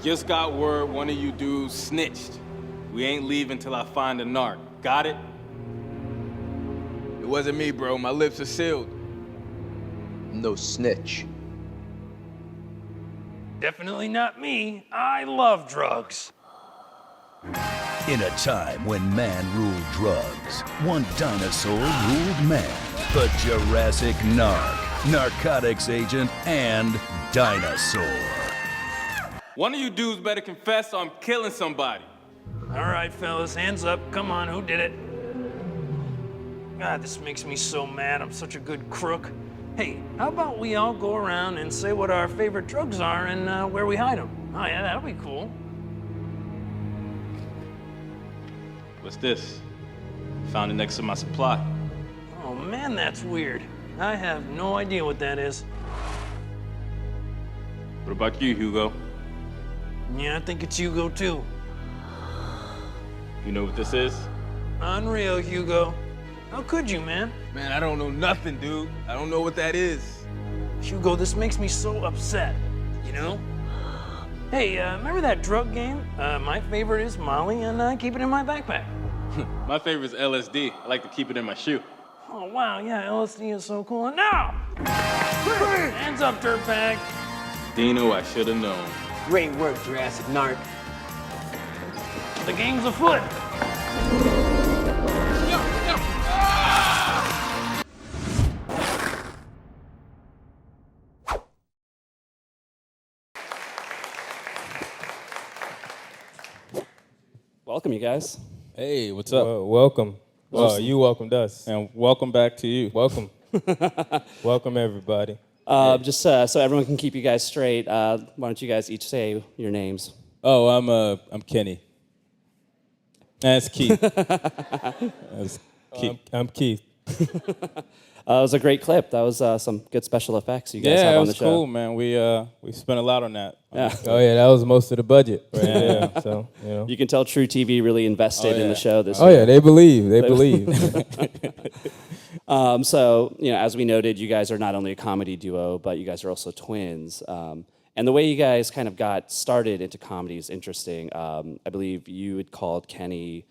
Just got word one of you dudes snitched. We ain't leaving till I find a narc. Got it? It wasn't me, bro. My lips are sealed. No snitch. Definitely not me. I love drugs. In a time when man ruled drugs, one dinosaur ruled man. The Jurassic Narc, narcotics agent, and dinosaur. One of you dudes better confess or I'm killing somebody. All right, fellas, hands up. Come on, who did it? God, this makes me so mad. I'm such a good crook. Hey, how about we all go around and say what our favorite drugs are and where we hide them? Oh, yeah, that'll be cool. What's this? Found it next to my supply. Oh, man, that's weird. I have no idea what that is. What about you, Hugo? Yeah, I think it's Hugo, too. You know what this is? Unreal, Hugo. How could you, man? Man, I don't know nothing, dude. I don't know what that is. Hugo, this makes me so upset, you know? Hey, remember that drug game? My favorite is Molly, and I keep it in my backpack. My favorite is LSD. I like to keep it in my shoe. Oh, wow, yeah, LSD is so cool. And now! Hands up, dirtbag. Dino, I should have known. Great work, Jurassic Narc. The game's afoot. Welcome, you guys. Hey, what's up? Welcome. You welcomed us. And welcome back to you. Welcome. Welcome, everybody. Just so everyone can keep you guys straight, why don't you guys each say your names? Oh, I'm Kenny. That's Keith. That's Keith. I'm Keith. It was a great clip. That was some good special effects you guys have on the show. Yeah, it was cool, man. We spent a lot on that. Yeah. Oh yeah, that was most of the budget. Right there. So you can tell True TV really invested in the show this year. year. Yeah, they believe. They believe. So as we noted, you guys are not only a comedy duo, but you guys are also twins. And the way you guys kind of got started into comedy is interesting. I believe you had called Kenny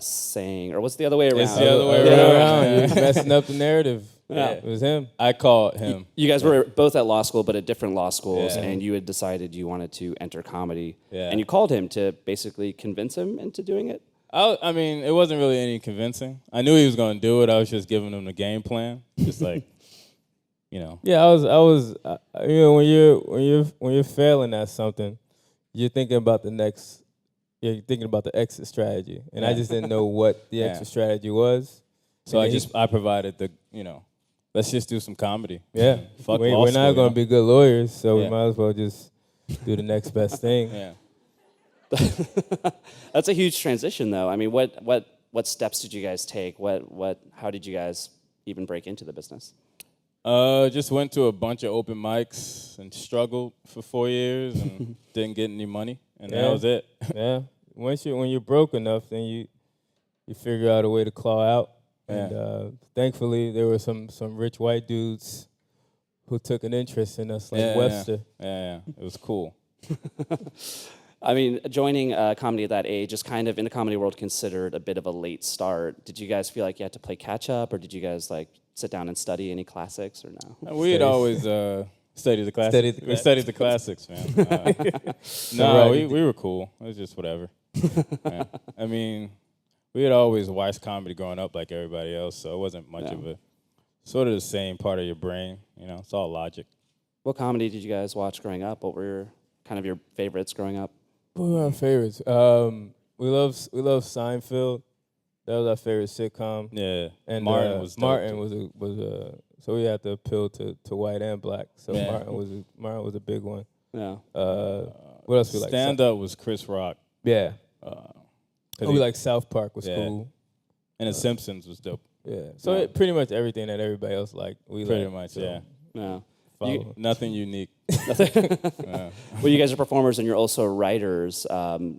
saying, or what's the other way around? It's the other way around. He was messing up the narrative. Yeah. It was him. I called him. You guys were both at law school, but at different law schools, and you had decided you wanted to enter comedy. Yeah. And you called him to basically convince him into doing it? I mean, it wasn't really any convincing. I knew he was going to do it. I was just giving him the game plan. Just like, Yeah, I was. When you're failing at something, you're thinking about the next. You're thinking about the exit strategy, and I just didn't know what the exit strategy was. So I provided the, let's just do some comedy. Yeah, Fuck we're law not school, going to be good lawyers, so we Yeah. might as well just do the next best thing. Yeah. That's a huge transition, though. I mean, what steps did you guys take? How did you guys even break into the business? Just went to a bunch of open mics and struggled for 4 years and didn't get any money, and that was it. Yeah. When you're broke enough, then you figure out a way to claw out. And thankfully, there were some rich white dudes who took an interest in us, like Webster. Yeah, it was cool. I mean, joining comedy at that age is kind of, in the comedy world, considered a bit of a late start. Did you guys feel like you had to play catch up, or did you guys sit down and study any classics, or no? We had always studied the classics. We studied the classics, man. No, we were cool. It was just whatever. Yeah. I mean, we had always watched comedy growing up like everybody else, so it wasn't much of a, sort of the same part of your brain. It's all logic. What comedy did you guys watch growing up? What were kind of your favorites growing up? What were our favorites? We love Seinfeld. That was our favorite sitcom. Yeah, and Martin was dope, Martin too. was so we had to appeal to white and black. So Martin was a big one. Yeah. What else we like? Stand up was Chris Rock. Yeah. We like South Park was cool. And The Simpsons was dope. Yeah. So pretty much everything that everybody else liked, we pretty liked, much. so. Yeah. Nothing unique. Well, you guys are performers and you're also writers.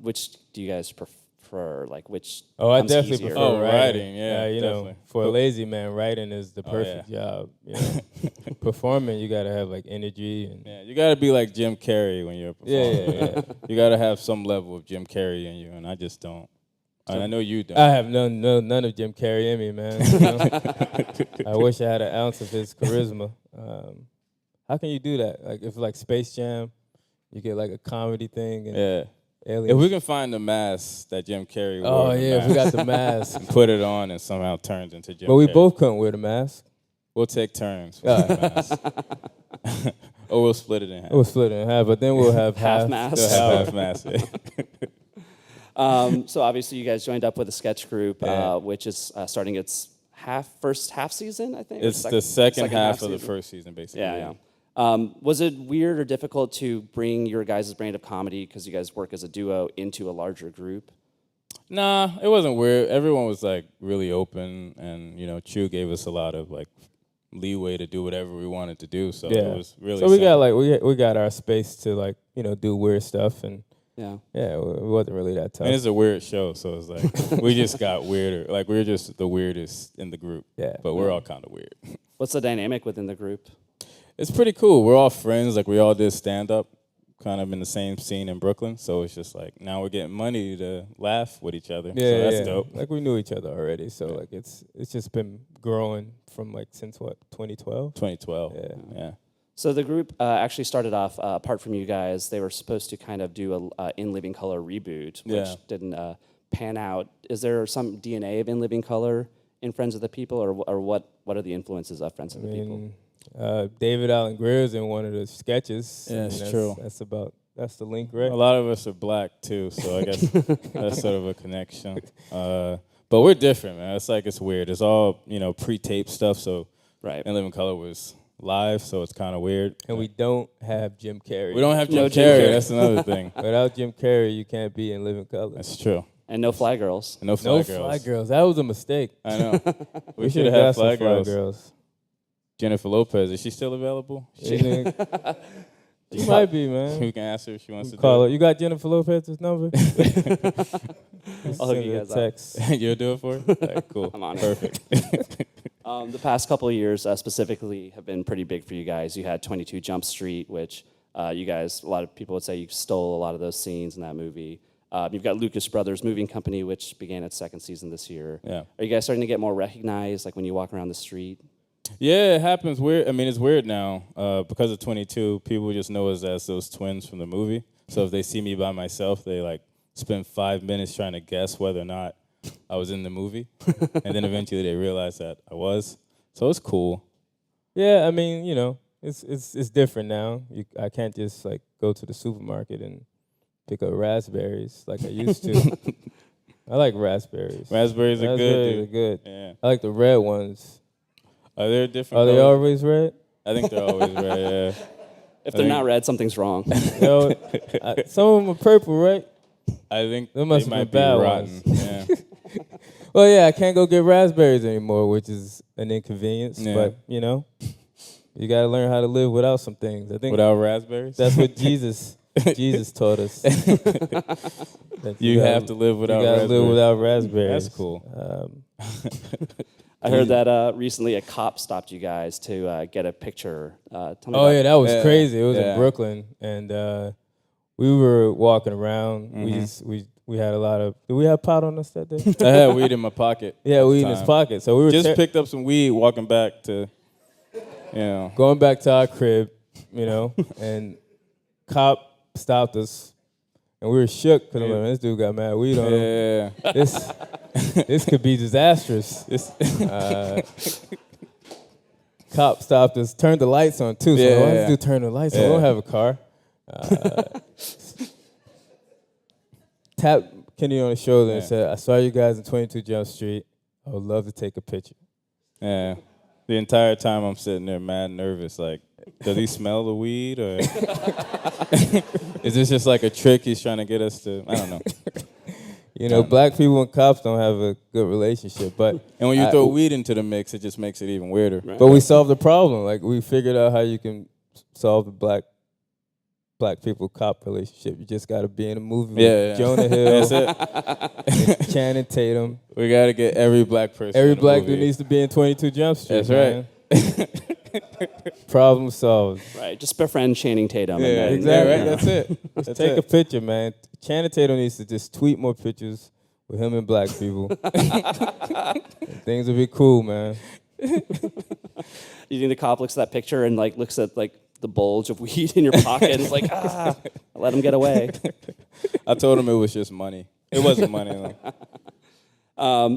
Which do you guys prefer? prefer? Like which? Oh, I comes definitely easier? prefer writing. writing, yeah, you definitely. know, for a lazy man, writing is the perfect job. You know? Performing, you gotta have like energy and Yeah, you gotta be like Jim Carrey when you're performing. yeah. You gotta have some level of Jim Carrey in you, and I just don't. I know you don't. I have none of Jim Carrey in me, man. You know? I wish I had an ounce of his charisma. How can you do that? Like if like Space Jam, you get like a comedy thing and aliens. If we can find the mask that Jim Carrey wore, Oh yeah, if we got the mask. and put it on and somehow turns into Jim. But we Carrey. both couldn't wear the mask. We'll take turns. With the mask. Or we'll split it in half. We'll split it in half, but then we'll have Half mask. We'll have half mask. So obviously you guys joined up with a sketch group, which is starting its first half season, I think. It's the second half of the season. first season, basically. Yeah. Was it weird or difficult to bring your guys' brand of comedy, because you guys work as a duo, into a larger group? Nah, it wasn't weird. Everyone was like really open, and you know, Chew gave us a lot of like leeway to do whatever we wanted to do. So it was really. So we got like we got our space to like do weird stuff and. Yeah, it wasn't really that tough. And it's a weird show, so it's like we just got weirder. Like we're just the weirdest in the group. Yeah, but we're all kind of weird. What's the dynamic within the group? It's pretty cool. We're all friends. Like we all did stand up, kind of in the same scene in Brooklyn. So it's just like now we're getting money to laugh with each other. Yeah, so that's dope. Like we knew each other already. So like it's just been growing from like since what 2012. 2012. Yeah. So the group actually started off, apart from you guys, they were supposed to kind of do a In Living Color reboot, which didn't pan out. Is there some DNA of In Living Color in Friends of the People, or what are the influences of Friends of the People? David Allen Greer's in one of the sketches. Yeah, it's true. That's the link, right? A lot of us are black too, so I guess that's sort of a connection. But we're different, man. It's weird. It's all pre-taped stuff. So In Living Color was live, so it's kind of weird. And we don't have Jim Carrey. We don't have Jim Carrey. That's another thing. Without Jim Carrey, you can't be In Living Color. That's true. And no Fly Girls. No Fly Girls. That was a mistake. I know. we should have had Fly Girls. Jennifer Lopez, is she still available? She might be, man. We can ask her if she wants to call her. You got Jennifer Lopez's number? I'll hook you guys text. You'll do it for her? All right, cool. I'm on it. Perfect. The past couple of years specifically have been pretty big for you guys. You had 22 Jump Street, which you guys, a lot of people would say you stole a lot of those scenes in that movie. You've got Lucas Brothers Moving Company, which began its second season this year. Yeah. Are you guys starting to get more recognized, like when you walk around the street? Yeah, it happens weird. I mean, it's weird now. Because of 22, people just know us as those twins from the movie. So if they see me by myself, they like spend 5 minutes trying to guess whether or not I was in the movie. And then eventually they realize that I was. So it's cool. Yeah, I mean, it's different now. I can't just like go to the supermarket and pick up raspberries like I used to. I like raspberries. Raspberries are good, dude. Good. Yeah. I like the red ones. Are there different? Are they always red? I think they're always red. Yeah. If they're not red, something's wrong. Some of them are purple, right? I think they might be bad rotten. Yeah. Well, yeah, I can't go get raspberries anymore, which is an inconvenience. Yeah. But you got to learn how to live without some things. I think without raspberries. That's what Jesus taught us. You have to live without. You got to live without raspberries. That's cool. I heard that recently a cop stopped you guys to get a picture. Tell me yeah, that was Yeah. crazy. It was in Brooklyn, and we were walking around. Mm-hmm. We had a lot of. Did we have pot on us that day? I had weed in my pocket. Yeah, weed in his pocket. So we were just picked up some weed walking back to, going back to our crib, and cop stopped us. And we were shook because this dude got mad weed on him. Yeah. This could be disastrous. Cop stopped us, turned the lights on too. So why did you turn the lights on? We don't have a car. Tapped Kenny on the shoulder and said, "I saw you guys in 22 Jump Street. I would love to take a picture." Yeah. The entire time I'm sitting there mad nervous, like, does he smell the weed or is this just like a trick he's trying to get us to? I don't know. Black people and cops don't have a good relationship, but and when you throw weed into the mix, it just makes it even weirder. Right. But we solved the problem. Like we figured out how you can solve the black black people cop relationship. You just got to be in a movie Yeah, with Jonah Hill, That's it. Channing Tatum. We got to get every black person. Every in the black movie. dude needs to be in 22 Jump Street. That's right. Right. Problem solved. Right, just befriend Channing Tatum. Yeah, and then, exactly. Yeah, right. That's it. Just That's take it. a picture, man. Channing Tatum needs to just tweet more pictures with him and black people. Things will be cool, man. You think the cop looks at that picture and like looks at like the bulge of weed in your pocket and is like, let him get away. I told him it was just money. It wasn't money. Like.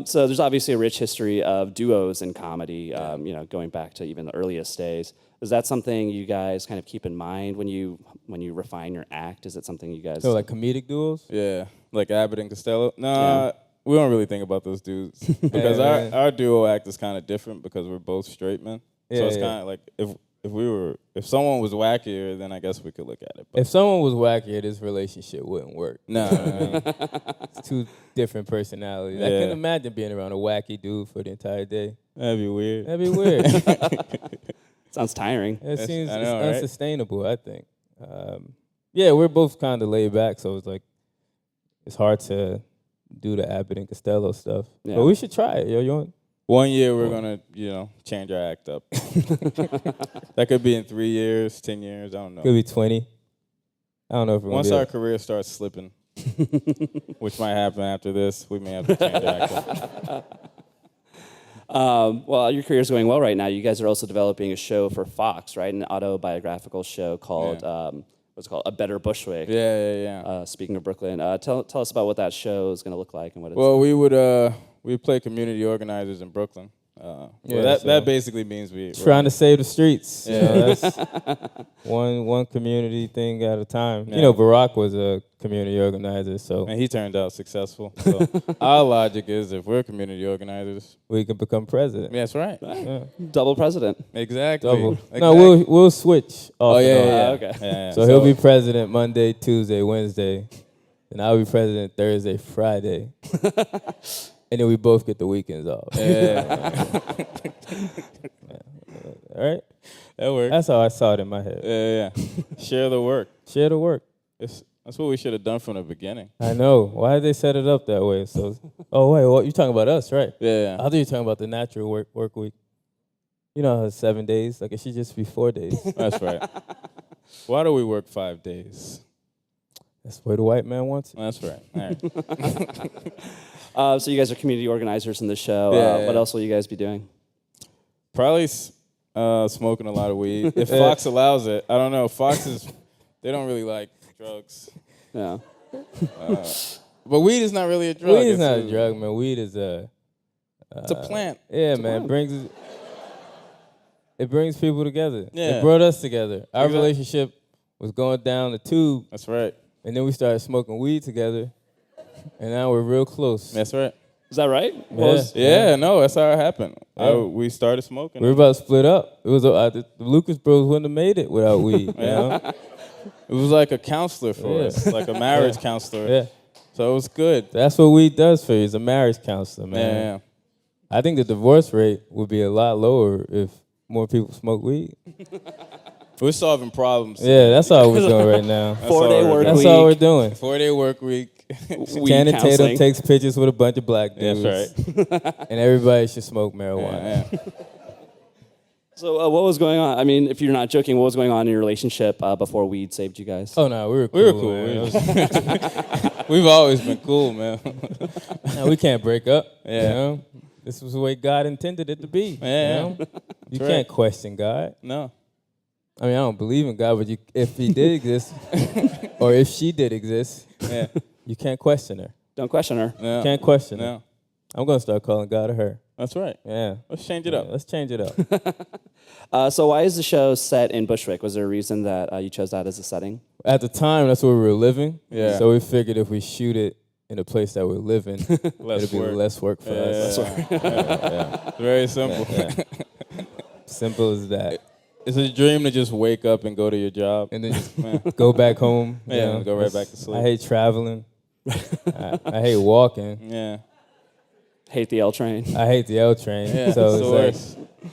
So there's obviously a rich history of duos in comedy, going back to even the earliest days. Is that something you guys kind of keep in mind when you refine your act? Is it something you guys... So like comedic duels? Yeah, like Abbott and Costello. Nah, we don't really think about those dudes because our duo act is kind of different because we're both straight men. Yeah, so it's kind of like if someone was wackier, then I guess we could look at it. But If someone was wackier, this relationship wouldn't work. no, It's two different personalities. I Yeah. couldn't imagine being around a wacky dude for the entire day. that'd be weird. That'd be weird. Sounds tiring. It seems I it's know, right? unsustainable, I think. Yeah, we're both kind of laid back, so it's like it's hard to do the Abbott and Costello stuff. Yeah. But we should try it. Yo, you want? 1 year we're gonna, change our act up. That could be in 3 years, 10 years. I don't know. Could be 20. I don't know if we're Once gonna our be career starts slipping, which might happen after this, we may have to change our act up. Well, your career's going well right now. You guys are also developing a show for Fox, right? An autobiographical show called, what's it called? A Better Bushwick. Yeah. Speaking of Brooklyn, tell us about what that show is going to look like and what it's... Well, we play community organizers in Brooklyn. That basically means we trying to save the streets. Yeah. You know, that's one community thing at a time. Yeah. You know, Barack was a community organizer, so and he turned out successful. So our logic is if we're community organizers, we can become president. yeah, that's right. Yeah. Double president. Exactly. Double. Exactly. No, we'll switch. Off Oh yeah, and on. yeah. Okay. Yeah. So he'll be president Monday, Tuesday, Wednesday, and I'll be president Thursday, Friday, and then we both get the weekends off. Yeah. All right, That works. that's how I saw it in my head. Yeah. Share the work. Share the work. That's what we should have done from the beginning. I know. Why did they set it up that way? So, oh wait, well, you're talking about us, right? Yeah. I thought you were talking about the natural work week. You know how it's 7 days? Like it should just be 4 days. That's right. Why do we work 5 days? That's the way the white man wants it. That's right. All right. So you guys are community organizers in the show. Yeah. What else will you guys be doing? Probably smoking a lot of weed. If Fox allows it. I don't know. They don't really like drugs. Yeah. But weed is not really a drug. Weed is It's not a drug, man. Weed is a... It's a plant. Yeah, man. It brings people together. Yeah. It brought us together. Our Exactly. relationship was going down the tube, That's right. and then we started smoking weed together, and now we're real close. That's right. Is that right? Yeah. No, that's how it happened. Yeah. We started smoking. We were about to split up. It was the Lucas Bros wouldn't have made it without weed. You know? It was like a counselor for Yeah. us, like a marriage counselor. Yeah. So it was good. That's what weed does for you. It's a marriage counselor, man. Yeah. I think the divorce rate would be a lot lower if more people smoke weed. We're solving problems. Yeah, that's all we're doing right now. That's 4-day all work That's week. all we're doing. 4-day work week. Weed Channing Tatum counseling. takes pictures with a bunch of black dudes. That's right. And everybody should smoke marijuana. Yeah. So what was going on? I mean, if you're not joking, what was going on in your relationship before weed saved you guys? Oh no, we were cool. We were cool. Man. We've always been cool, man. No, we can't break up. Yeah. You know? This was the way God intended it to be. Yeah. You know? You right. can't question God. No. I mean, I don't believe in God, but if He did exist, or if she did exist, Yeah. you can't question her. Don't question her. No. Can't question her. No. I'm gonna start calling God a her. That's right. Yeah. Let's change it Yeah, up. let's change it up. So why is the show set in Bushwick? Was there a reason that you chose that as a setting? At the time, that's where we were living. Yeah. So we figured if we shoot it in a place that we're living, Less it'll be work. less work for us. Yeah. Very simple. Yeah. Simple as that. It's a dream to just wake up and go to your job. And then just go back home. you Yeah, know. go right back to sleep. I hate traveling. I hate walking. Yeah. Hate the L train. I hate the L train. Yeah. So it's the it's worst. like,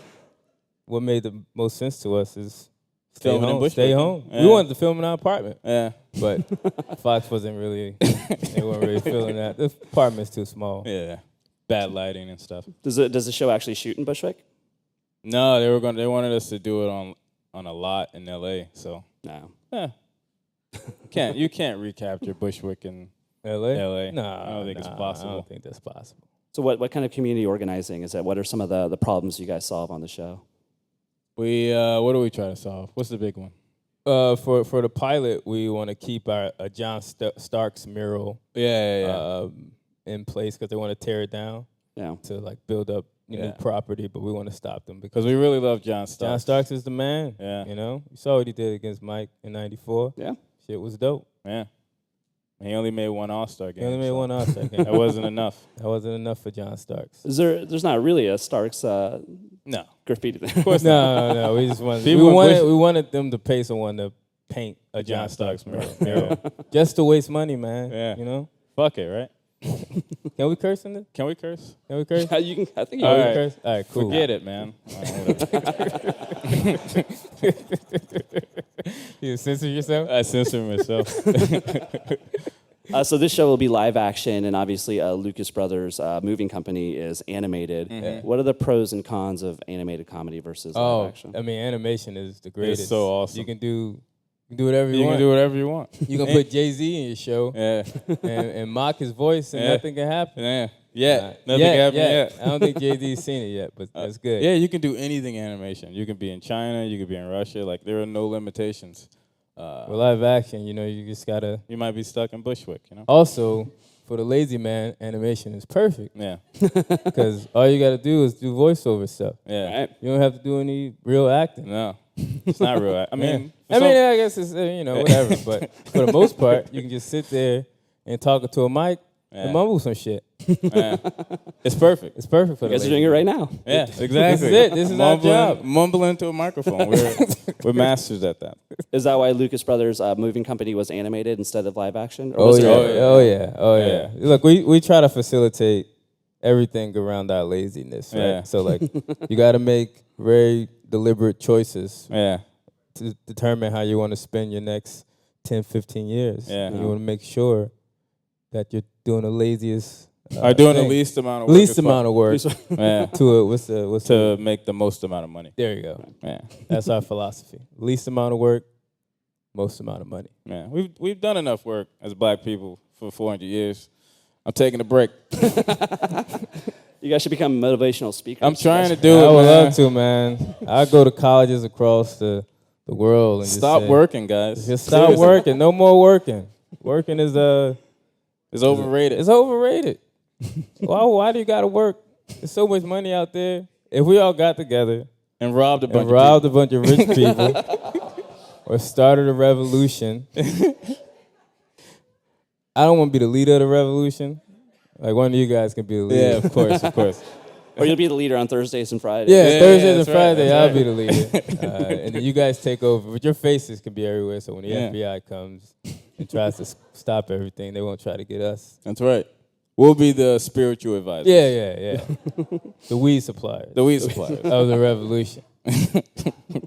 what made the most sense to us is Filming in Bushwick. Stay home. Yeah. We wanted to film in our apartment. Yeah. But Fox wasn't really, they weren't really feeling that. The apartment's too small. Yeah. Bad lighting and stuff. Does the show actually shoot in Bushwick? No, they wanted us to do it on a lot in LA, so No. you can't recapture Bushwick in LA? LA. No, I don't think it's possible. I don't think that's possible. So what kind of community organizing is that? What are some of the problems you guys solve on the show? We what do we try to solve? What's the big one? For the pilot, we want to keep our John Stark's mural in place because they want to tear it down to like build up new property, but we want to stop them because we really love John Starks. John Starks is the man. Yeah, you know, you saw what he did against Mike in '94. Yeah, shit was dope. Yeah, he only made one All-Star game. He only made one All-Star game. That wasn't enough. That wasn't enough for John Starks. There's not really a Starks no graffiti there. Of course no. We just wanted them to pay someone to paint a John Starks mural. Just to waste money, man. Yeah, you know. Fuck it, right? Can we curse in this? Can we curse? Can we curse? I think you can curse. All right, cool. Forget it, man. You censor yourself? I censor myself. So this show will be live action, and obviously Lucas Brothers moving company is animated. Mm-hmm. What are the pros and cons of animated comedy versus live action? I mean, animation is the greatest. It's so awesome. You can do whatever you want. You can do whatever you want. You can put Jay-Z in your show and mock his voice, and nothing can happen. Nothing can happen yet. I don't think Jay-Z's seen it yet, but that's good. Yeah, you can do anything animation. You can be in China, you can be in Russia. Like, there are no limitations. For live action, you know, you just gotta. You might be stuck in Bushwick, you know. Also, for the lazy man, animation is perfect. Yeah. Because all you gotta do is do voiceover stuff. Yeah. Right. You don't have to do any real acting. No, it's not real. I mean, I guess it's whatever. But for the most part, you can just sit there and talk to a mic and mumble some shit. It's perfect. It's perfect for you guys are doing it right now. Yeah, exactly. This is it. This is our job. Mumble into a microphone. We're masters at that. Is that why Lucas Brothers moving company was animated instead of live action? Or Oh was yeah. Look, we try to facilitate everything around our laziness, right? Yeah. So like, you got to make very deliberate choices. Yeah. To determine how you want to spend your next 10, 15 years. Yeah. And you want to make sure that you're doing the laziest. Doing the least amount of work. Least amount of work. Yeah. To make the most amount of money. There you go. Yeah. That's our philosophy. Least amount of work, most amount of money. Yeah. We've done enough work as black people for 400 years. I'm taking a break. You guys should become motivational speakers. I'm trying to do it. I would love to, man. I go to colleges across the world and stop working, guys. Just stop working. No more working. Working is it's overrated. It's overrated. Why do you gotta work? There's so much money out there. If we all got together and robbed a bunch of rich people or started a revolution, I don't want to be the leader of the revolution. Like, one of you guys can be the leader. Yeah, of course. Or you'll be the leader on Thursdays and Fridays. Yeah, Thursdays and Fridays, I'll be the leader. And then you guys take over. But your faces can be everywhere, so when the FBI comes and tries to stop everything, they won't try to get us. That's right. We'll be the spiritual advisors. Yeah. The weed suppliers. The weed suppliers. Of the revolution.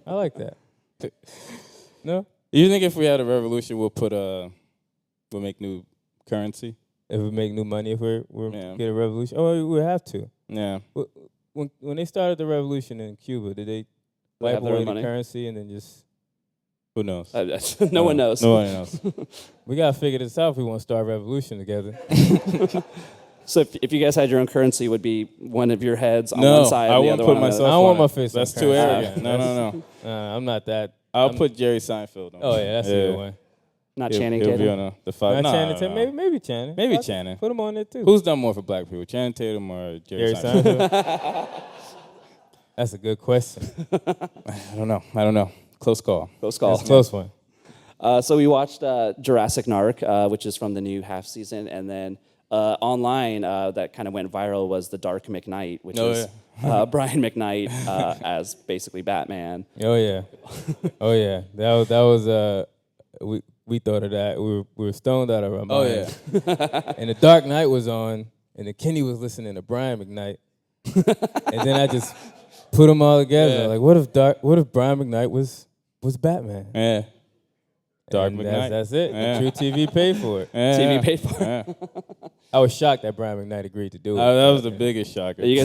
I like that. No? You think if we had a revolution, we'll make new currency? If we make new money, if we're get a revolution? Oh, we have to. Yeah. When they started the revolution in Cuba, did they wipe away the currency and then just... Who knows? No one knows. No one knows. We got to figure this out if we want to start a revolution together. So if you guys had your own currency, it would be one of your heads on one side and the other one on the other? I don't want my face on That's too arrogant. No. I'm not that. I'll put Jerry Seinfeld on. Oh, yeah, that's a good one. Not Channing Tatum? Tatum? He'll be on the five. Not Channing Tatum. Maybe Channing. Maybe Channing. Put him on there, too. Who's done more for black people, Channing Tatum or Jerry Seinfeld? That's a good question. I don't know. Close call. Close call. That's a close one. So we watched Jurassic Narc, which is from the new half season, and then online that kind of went viral was The Dark McKnight, which is Brian McKnight as basically Batman. Oh yeah. That was we thought of that. We were stoned out of our mind. Oh yeah. And The Dark Knight was on, and then Kenny was listening to Brian McKnight, and then I just put them all together. Yeah. Like, what if Brian McKnight was was Batman. Yeah. Dark And McKnight. That's it. Yeah. True TV paid for it. Yeah. TV paid for it. Yeah. I was shocked that Brian McKnight agreed to do it. That was the biggest shocker. You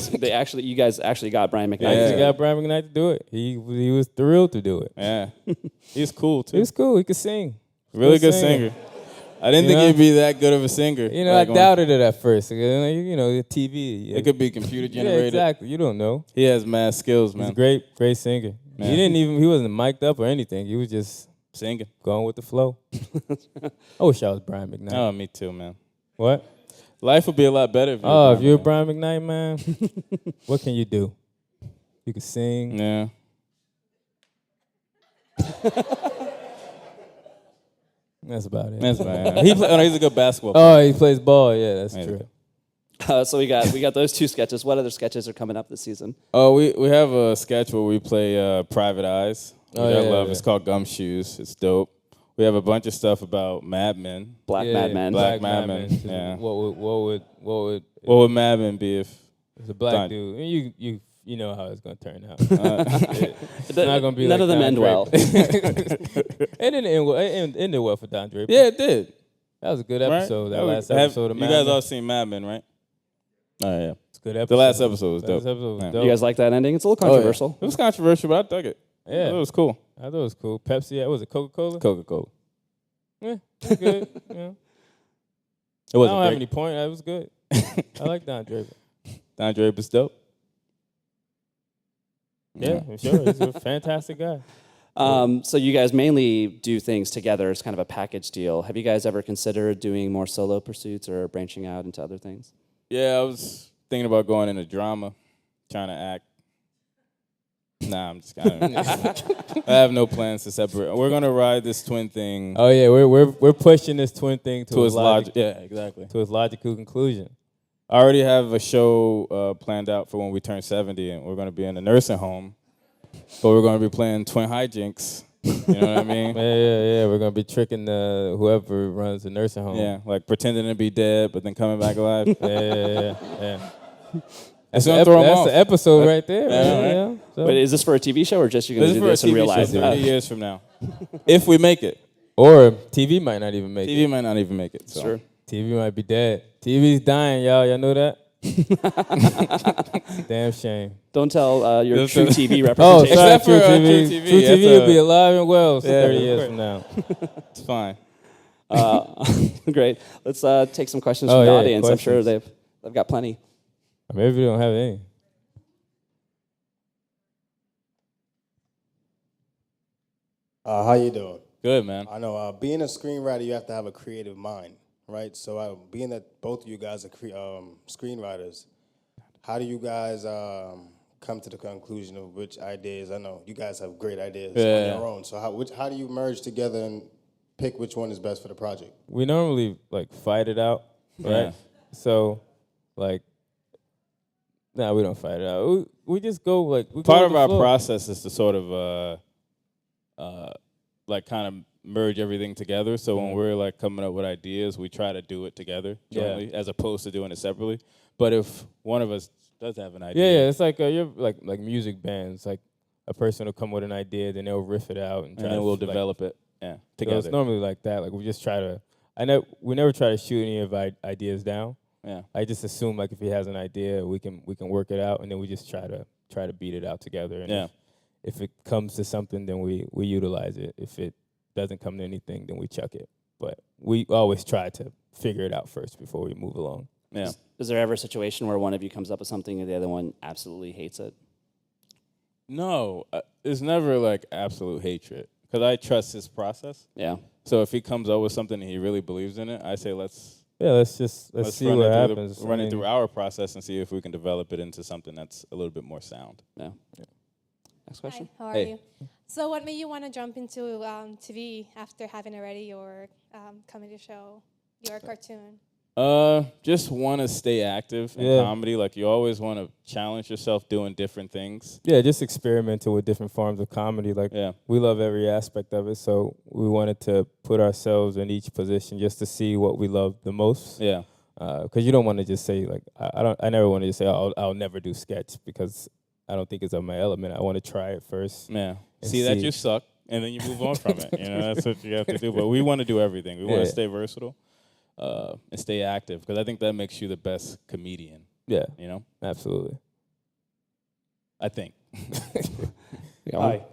guys actually got Brian McKnight. Yeah. He got Brian McKnight to do it. He was thrilled to do it. Yeah. He's cool, too. He was cool. He could sing. Really good singer. I didn't think he'd be that good of a singer. You know, Like, I doubted it at first. You know, the TV. It could be computer Yeah, generated. exactly. You don't know. He has mad skills, He's man. a great singer. Man. He wasn't mic'd up or anything. He was just Singing. going with the flow. I wish I was Brian McKnight. Oh, me too, man. What? Life would be a lot better if you Oh, were if you're Brian Brian McKnight, man, what can you do? You can sing. McKnight. That's about it. That's right. He's a good basketball player. Oh, he plays ball. Yeah, that's Yeah. true. So we got those 2 sketches. What other sketches are coming up this season? Oh, we have a sketch where we play Private Eyes, which Oh, I yeah, love. yeah. It's called Gumshoes. It's dope. We have a bunch of stuff about Mad Men. Black Yeah, Mad Men. Black Mad Men, yeah. What would What would Mad Men be if? it's a black Don- dude? And you know how it's gonna turn out. It's not gonna be None like of them Don end well. Draper. It didn't end well. It ended well for Don Draper. Yeah, it did. That was a good Right? episode. That That last was- episode of You Mad guys Men. all seen Mad Men, right? Oh, yeah. It's a good episode. The last episode was Last dope. episode was Yeah. dope. You guys like that ending? It's a little Oh, yeah. controversial. It was controversial, but I dug it. Yeah. It was cool. I thought it was cool. Pepsi. Yeah, was it Coca-Cola? Coca-Cola. Yeah, it was good. Yeah. It I wasn't don't have great. any point. It was good. I like Don Draper. Don Draper's dope. Yeah, I'm sure. He's a fantastic guy. So you guys mainly do things together as kind of a package deal. Have you guys ever considered doing more solo pursuits or branching out into other things? Yeah, I was thinking about going into drama, trying to act. Nah, I'm just kidding. I have no plans to separate. We're gonna ride this twin thing Oh yeah, we're pushing this twin thing to its logic, Yeah, exactly. to its logical conclusion. I already have a show planned out for when we turn 70, and we're gonna be in a nursing home, but we're gonna be playing twin hijinks. You know what I mean? Yeah. We're gonna be tricking whoever runs the nursing home. Yeah, like pretending to be dead, but then coming back alive. Yeah. It's gonna throw 'em That's off. the episode right there. Yeah, right? right. Yeah. So- Wait, is this for a TV show or just you're going This to is do for a this in TV real show life? 30 years from now, if we make it. Or TV might not even make TV it. might not even make it. So. Sure. TV might be dead. TV's dying, y'all. Y'all know that? Damn shame. Don't tell your This true is- TV Oh, representation. sorry, Except True for, TV. True TV, True that's TV will be alive and well 30 years right. from now. It's fine. Great. Let's take some questions Oh, from the yeah, audience. I'm sure questions. they've got plenty. Maybe we don't have any. How you doing? Good, man. I know being a screenwriter, you have to have a creative mind, right? So being that both of you guys are screenwriters, how do you guys come to the conclusion of which ideas? I know you guys have great ideas on Yeah. your own. So how do you merge together and pick which one is best for the project? We normally like fight it out, right? Yeah. So, like, nah, we don't fight it out. We just go like we Part go of with the our flow. process is to sort of like kind of merge everything together. So when we're like coming up with ideas, we try to do it together jointly, as opposed to doing it separately. But if one of us does have an idea, Yeah. It's like you're like music bands. Like a person will come with an idea, then they'll riff it out, and, try and then to we'll like, develop it. Yeah, So together. it's normally like that. Like we just try to. We never try to shoot any of our ideas down. Yeah. I just assume like if he has an idea, we can work it out, and then we just try to beat it out together. And Yeah. if it comes to something, then we utilize it. If it doesn't come to anything, then we chuck it. But we always try to figure it out first before we move along. Yeah. Is there ever a situation where one of you comes up with something and the other one absolutely hates it? No, it's never like absolute hatred because I trust his process. Yeah. So if he comes up with something and he really believes in it, I say let's Let's see run what it through happens. run it through our process and see if we can develop it into something that's a little bit more sound. Yeah. Next question. Hi, how are Hey. you? So what made you want to jump into TV after having already your comedy show, your cartoon? Just want to stay active in Yeah. comedy. Like you always want to challenge yourself doing different things. Yeah, just experimenting with different forms of comedy. Like Yeah. we love every aspect of it, so we wanted to put ourselves in each position just to see what we love the most. Yeah. Because you don't want to just say like I never want to just say I'll never do sketch because I don't think it's on my element. I want to try it first. Yeah. And See that see. you suck. and then you move on from it. You know, that's what you have to do. But we want to do everything. We want to stay versatile and stay active because I think that makes you the best comedian. Yeah, you know, absolutely. I think. Hi,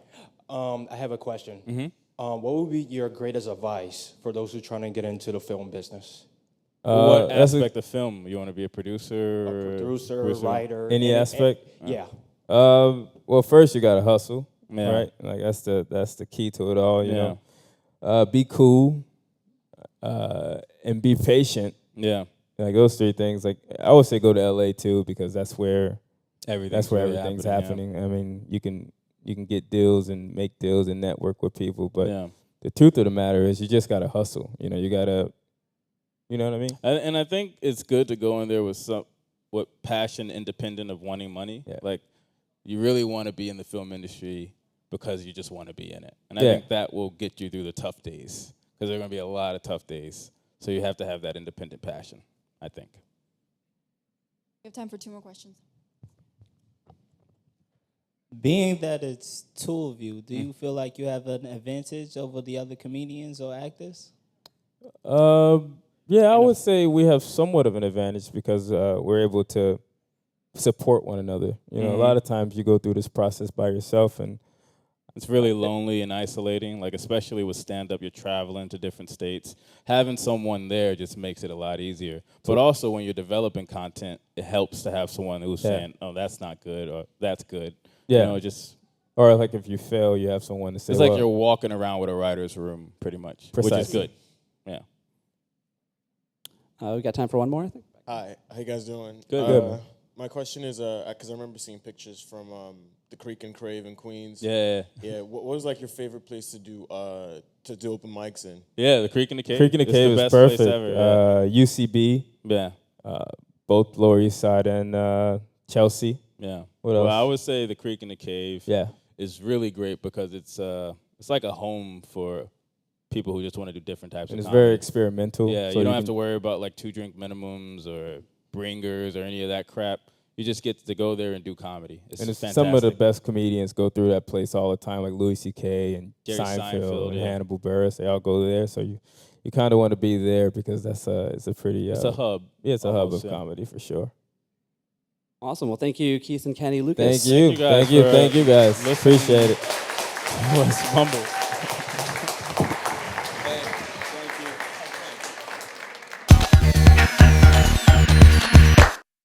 I have a question. What would be your greatest advice for those who are trying to get into the film business? What aspect of film? You want to be a producer? Producer, writer. Any aspect? Yeah. Well, first you gotta hustle, Yeah. right? Like that's the key to it all. You know, be cool, and be patient. Yeah. Like those three things. Like I would say, go to LA too because that's where everything's happening. I mean, you can get deals and make deals and network with people, but Yeah. the truth of the matter is, you just gotta hustle. You know, you gotta. You know what I mean? And I think it's good to go in there with passion independent of wanting money. Yeah. Like, you really want to be in the film industry because you just want to be in it. And I think that will get you through the tough days because there are going to be a lot of tough days. So you have to have that independent passion, I think. We have time for 2 more questions. Being that it's 2 of you, do you feel like you have an advantage over the other comedians or actors? Yeah, I would say we have somewhat of an advantage because we're able to support one another. You know, a lot of times you go through this process by yourself, and it's really lonely and isolating. Like, especially with stand-up, you're traveling to different states. Having someone there just makes it a lot easier. But also, when you're developing content, it helps to have someone who's saying, "Oh, that's not good," or "That's good." Yeah. You know, just. Or like if you fail, you have someone to say. It's like you're walking around with a writer's room, pretty much, which is good. Yeah. We got time for one more, I think. Hi, how you guys doing? Good. My question is, because I remember seeing pictures from the Creek and Crave in Queens. Yeah. Yeah. What was like your favorite place to do open mics in? Yeah, the Creek and the Cave. Creek and the It's Cave the is best perfect. place ever, UCB. Yeah. Both Lower East Side and Chelsea. Yeah. What else? Well, I would say the Creek and the Cave. Yeah. Is really great because it's like a home for people who just want to do different types And of it's comedy. very experimental. Yeah, so you don't have to worry about like 2-drink minimums or bringers or any of that crap. You just get to go there and do comedy. It's fantastic. Some of the best comedians go through that place all the time, like Louis C.K. and Jerry Seinfeld and yeah. Hannibal Buress. They all go there, so you kind of want to be there because it's a pretty. It's a hub. Yeah, it's a hub almost, of comedy for sure. Awesome. Well, thank you, Keith and Kenny Lucas. Thank you. Thank you guys. Appreciate it. Let's fumble.